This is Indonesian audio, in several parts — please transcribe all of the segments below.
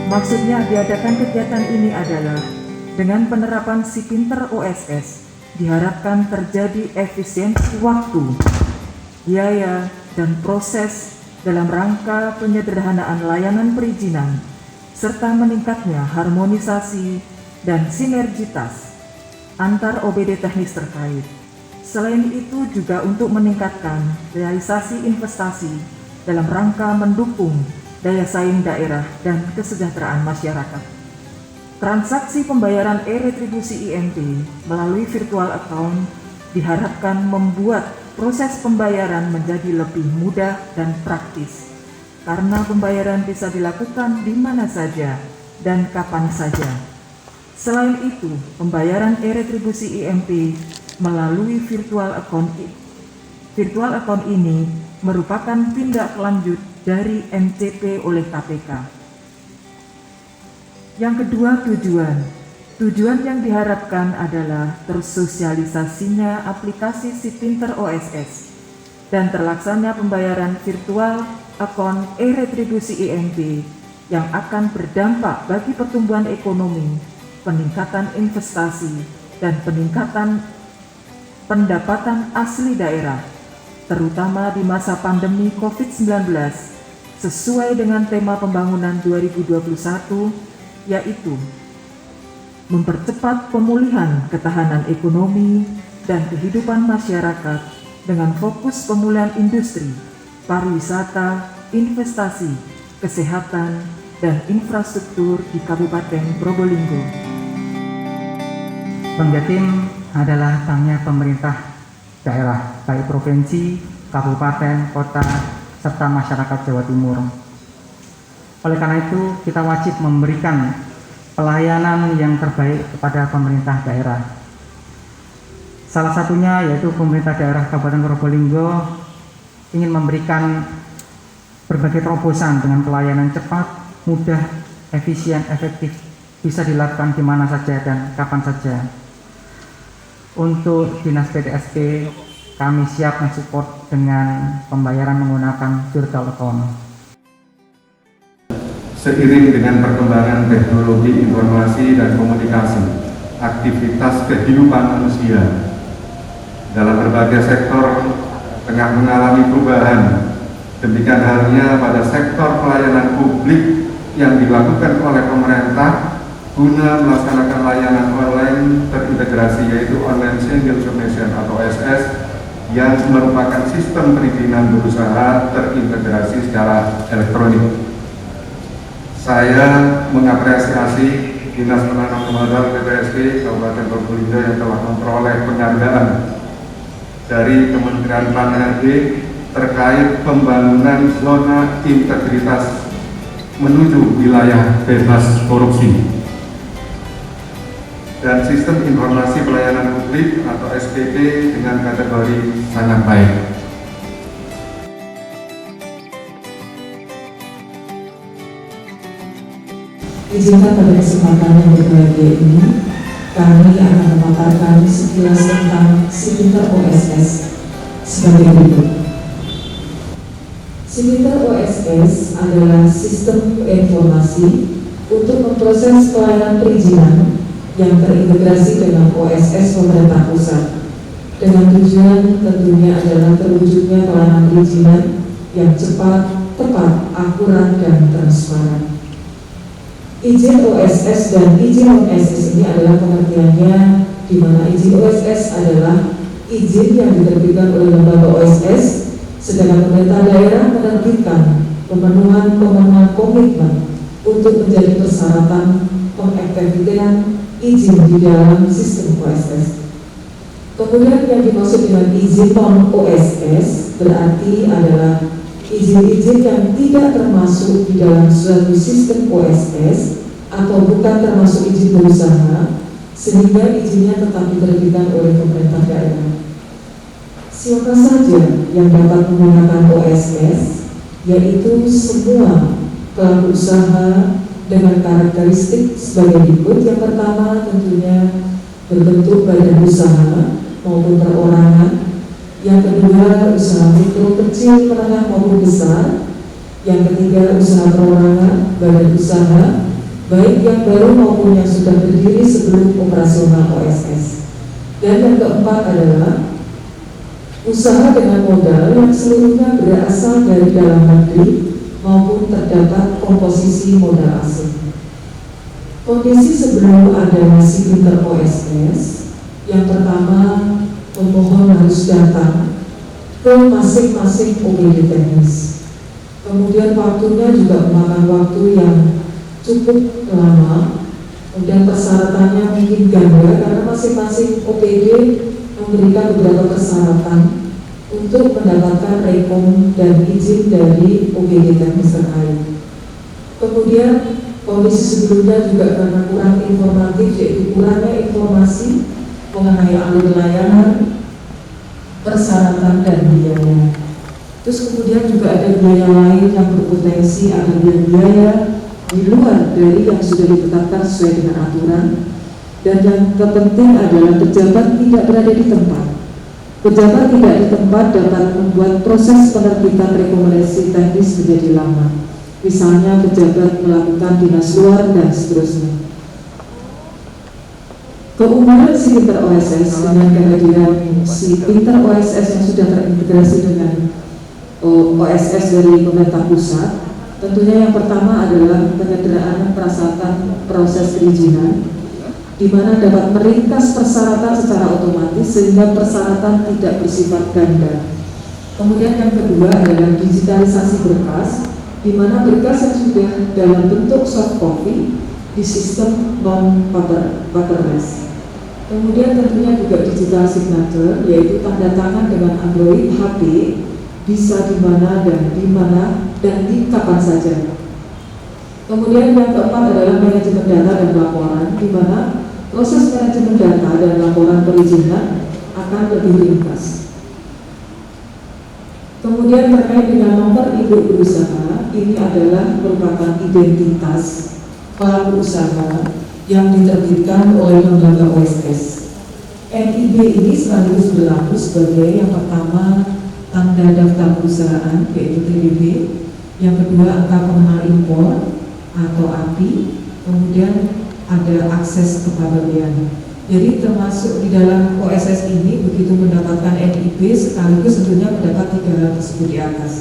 Maksudnya diadakan kegiatan ini adalah dengan penerapan si pinter OSS diharapkan terjadi efisiensi waktu, biaya, dan proses dalam rangka penyederhanaan layanan perizinan serta meningkatnya harmonisasi dan sinergitas antar OBD teknis terkait. Selain itu juga untuk meningkatkan realisasi investasi dalam rangka mendukung daya saing daerah dan kesejahteraan masyarakat. Transaksi pembayaran e-retribusi IMP melalui virtual account diharapkan membuat proses pembayaran menjadi lebih mudah dan praktis, karena pembayaran bisa dilakukan di mana saja dan kapan saja. Selain itu, pembayaran e-retribusi IMP melalui virtual account ini merupakan tindak lanjut dari MCP oleh KPK. Yang kedua, tujuan yang diharapkan adalah tersosialisasinya aplikasi si pinter OSS dan terlaksana pembayaran virtual akun e-retribusi IMP yang akan berdampak bagi pertumbuhan ekonomi, peningkatan investasi, dan peningkatan pendapatan asli daerah, terutama di masa pandemi COVID-19, sesuai dengan tema pembangunan 2021, yaitu mempercepat pemulihan ketahanan ekonomi dan kehidupan masyarakat dengan fokus pemulihan industri, pariwisata, investasi, kesehatan, dan infrastruktur di Kabupaten Probolinggo. Bank Jatim adalah banknya pemerintah daerah, baik provinsi, kabupaten, kota, serta masyarakat Jawa Timur. Oleh karena itu, kita wajib memberikan pelayanan yang terbaik kepada pemerintah daerah. Salah satunya yaitu pemerintah daerah Kabupaten Probolinggo ingin memberikan berbagai terobosan dengan pelayanan cepat, mudah, efisien, efektif, bisa dilakukan di mana saja dan kapan saja. Untuk Dinas PTSP, kami siap mensupport dengan pembayaran menggunakan virtual account. Seiring dengan perkembangan teknologi informasi dan komunikasi, aktivitas kehidupan manusia dalam berbagai sektor tengah mengalami perubahan. Demikian halnya pada sektor pelayanan publik yang dilakukan oleh pemerintah guna melaksanakan layanan online terintegrasi, yaitu Online Single Submission atau OSS, yang merupakan sistem perizinan berusaha terintegrasi secara elektronik. Saya mengapresiasi Dinas Penanaman Modal PTSP Kabupaten Probolinggo yang telah memperoleh penghargaan dari Kementerian Pan-RB terkait pembangunan zona integritas menuju wilayah bebas korupsi dan sistem informasi pelayanan publik atau SPP dengan kategori sangat baik. Izinkan pada kesempatan yang berbahagia ini, kami akan memaparkan sekilas tentang si pinter OSS sebagai berikut. Si pinter OSS adalah sistem informasi untuk memproses pelayanan perizinan yang terintegrasi dengan OSS pemerintah pusat, dengan tujuan tentunya adalah terwujudnya pelayanan perizinan yang cepat, tepat, akurat, dan transparan. Izin OSS dan izin OSS ini adalah pengertiannya, di mana izin OSS adalah izin yang diterbitkan oleh lembaga OSS, sedangkan pemerintah daerah menerbitkan pemenuhan komitmen untuk menjadi persyaratan pengefektifan izin di dalam sistem OSS. Kemudian yang dimaksud dengan izin non OSS berarti adalah izin-izin yang tidak termasuk di dalam suatu sistem OSS atau bukan termasuk izin berusaha, sehingga izinnya tetap diterbitkan oleh pemerintah daerah. Siapa saja yang dapat menggunakan OSS, yaitu semua pelaku usaha dengan karakteristik sebagai berikut. Yang pertama tentunya berbentuk badan usaha maupun perorangan. Yang kedua, usaha mikro, kecil, menengah maupun besar. Yang ketiga, usaha perorangan, badan usaha. baik yang baru maupun yang sudah berdiri sebelum operasional OSS. Dan yang keempat adalah usaha dengan modal yang seluruhnya berasal dari dalam negeri maupun terdapat komposisi modal asing. Kondisi sebelum adanya si pinter OSS, yang pertama pemohon harus datang ke masing-masing OPD teknis. Kemudian waktunya juga memakan waktu yang cukup lama. Kemudian persyaratannya mungkin ganda karena masing-masing OPD memberikan beberapa persyaratan untuk mendapatkan rekom dan izin dari OPD teknis terkait. Kemudian kondisi sebelumnya juga karena kurang informatif, yaitu kurangnya informasi mengenai alur layanan, persyaratan dan biaya. Terus kemudian juga ada biaya lain yang berpotensi ada biaya di luar dari yang sudah ditetapkan sesuai dengan aturan. Dan yang terpenting adalah pejabat tidak berada di tempat. Pejabat tidak di tempat dapat membuat proses penerbitan rekomendasi teknis menjadi lama. Misalnya pejabat melakukan dinas luar dan seterusnya. Keunggulan si pinter OSS dengan kehadiran si pinter OSS yang sudah terintegrasi dengan OSS dari pemerintah pusat, tentunya yang pertama adalah penyederhanaan persyaratan proses perizinan, di mana dapat meringkas persyaratan secara otomatis sehingga persyaratan tidak bersifat ganda. Kemudian yang kedua adalah digitalisasi berkas, di mana berkas yang sudah dalam bentuk soft copy di sistem non-paperless. Kemudian tentunya juga digital signature, yaitu tanda tangan dengan Android HP, bisa di mana dan di kapan saja. Kemudian yang keempat adalah manajemen data dan laporan, di mana proses manajemen data dan laporan perizinan akan lebih ringkas. Kemudian terkait dengan nomor induk berusaha, ini adalah merupakan identitas pelaku usaha yang diterbitkan oleh lembaga OSS. NIB ini sekaligus berlaku sebagai yang pertama tanda daftar perusahaan, yaitu TDB, yang kedua angka pengenal impor atau API, kemudian ada akses kepabeanan. Jadi termasuk di dalam OSS ini begitu mendapatkan NIB sekaligus tentunya mendapat 3 hal tersebut di atas.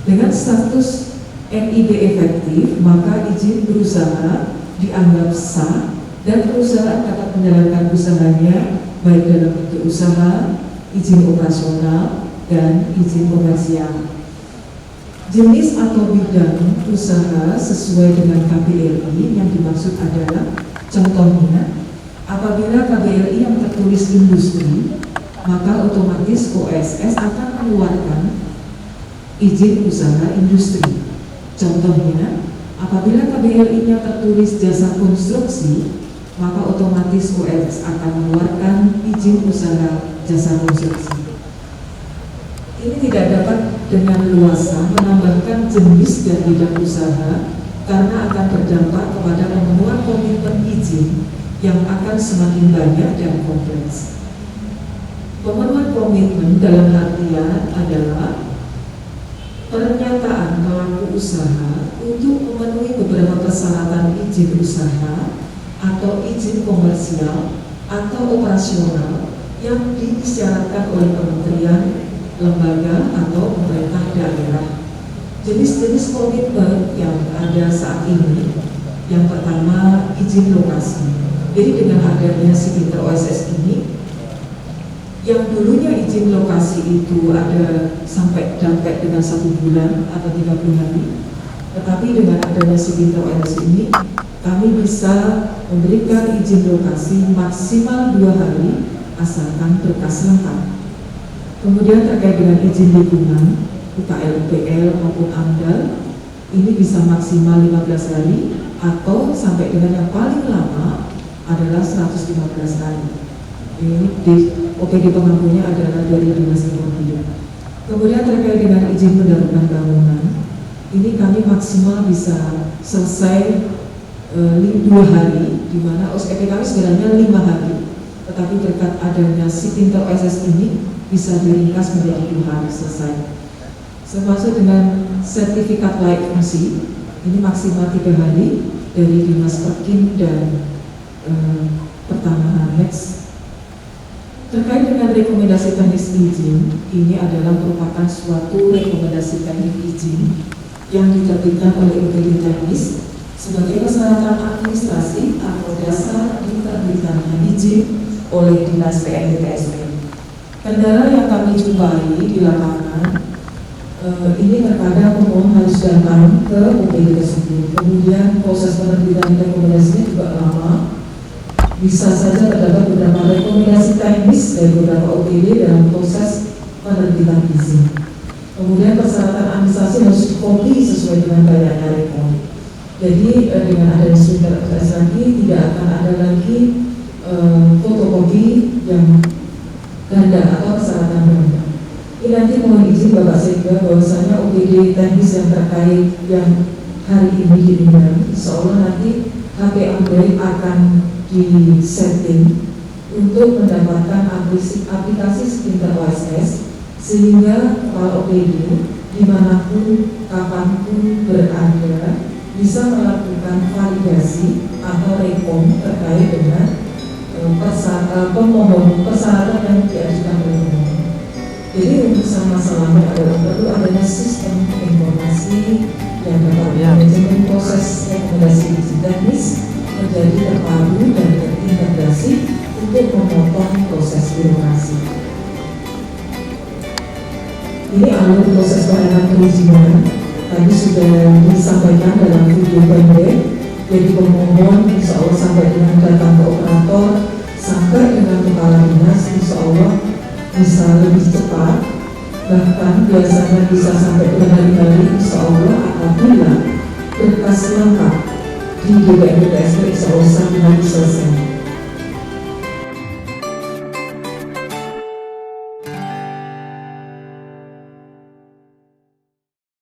Dengan status NIB efektif, maka izin berusaha dianggap sah dan perusahaan dapat menjalankan usahanya baik dalam bentuk usaha, izin operasional, dan izin komersial. Jenis atau bidang usaha sesuai dengan KBLI yang dimaksud adalah contohnya apabila KBLI yang tertulis industri, maka otomatis OSS akan mengeluarkan izin usaha industri. Contohnya apabila KBLI-nya tertulis jasa konstruksi, maka otomatis OSS akan mengeluarkan izin usaha jasa konstruksi. Ini tidak dapat dengan luasa menambahkan jenis dan bidang usaha karena akan berdampak kepada pemenuhan komitmen izin yang akan semakin banyak dan kompleks. Pemenuhan komitmen dalam artian adalah pernyataan pelaku usaha untuk memenuhi beberapa persyaratan izin usaha atau izin komersial atau operasional yang disyaratkan oleh kementerian, lembaga atau pemerintah daerah. Jenis-jenis komitmen yang ada saat ini, yang pertama izin lokasi. Jadi dengan adanya si pinter OSS ini, yang dulunya izin lokasi itu ada sampai dengan 1 bulan atau 30 hari, tetapi dengan adanya si pinter OSS ini, kami bisa memberikan izin lokasi maksimal 2 hari asalkan berkas lengkap. Kemudian terkait dengan izin lingkungan, UKL-UPL maupun AMDAL, ini bisa maksimal 15 hari atau sampai dengan yang paling lama adalah 115 hari. Ini di OPD pengampunya adalah dari Dinas Lingkungan Hidup. Kemudian terkait dengan izin pendarukan bangunan, ini kami maksimal bisa selesai 2 hari, di mana OSP kami sebenarnya 5 hari, tetapi berkat adanya si pinter OSS ini bisa diringkas menjadi 2 hari selesai. Termasuk dengan sertifikat layak fungsi, ini maksimal 3 hari, dari Dinas Perkim dan Pertanahan HEX. Terkait dengan rekomendasi teknis izin, ini adalah merupakan suatu rekomendasi teknis izin yang diterbitkan oleh OPD teknis sebagai persyaratan administrasi atau dasar diterbitkannya izin oleh Dinas PNDTSP. Kendala yang kami jumpai di lapangan, ini terkadang pemohon harus datang ke OPD tersebut. Kemudian proses penerbitan rekomendasinya juga lama. Bisa saja terdapat beberapa rekomendasi teknis dari beberapa OPD dalam proses penerbitan izin. Kemudian persyaratan administrasi harus dikopi sesuai dengan gayanya Rekon. Jadi dengan adanya sprinter OS lagi tidak akan ada lagi fotokopi yang ganda atau persyaratan ganda. Ini nanti mohon izin Bapak Sekda bahwasanya OPD teknis yang terkait yang hari ini diundang, insya Allah nanti HP Android akan disetting untuk mendapatkan aplikasi Sprinter OSS sehingga para OPD dimanapun kapanpun berada bisa melakukan validasi atau rekom terkait dengan persyaratan yang diajukan oleh pemohon. Jadi untuk masalahnya adalah perlu adanya sistem informasi yang dapat manajemen proses rekomendasi izin teknis menjadi terpadu dan terintegrasi untuk memotong proses birokrasi. Ini alur proses pelayanan perizinan tadi sudah disampaikan dalam video pendek. Jadi pemohon insya Allah sampai dengan datang ke operator sampai dengan kepala dinas insya Allah bisa lebih cepat, bahkan biasanya bisa sampai berhari-hari insya Allah apabila berkas lengkap di DPRDTSP insya Allah sampai selesai.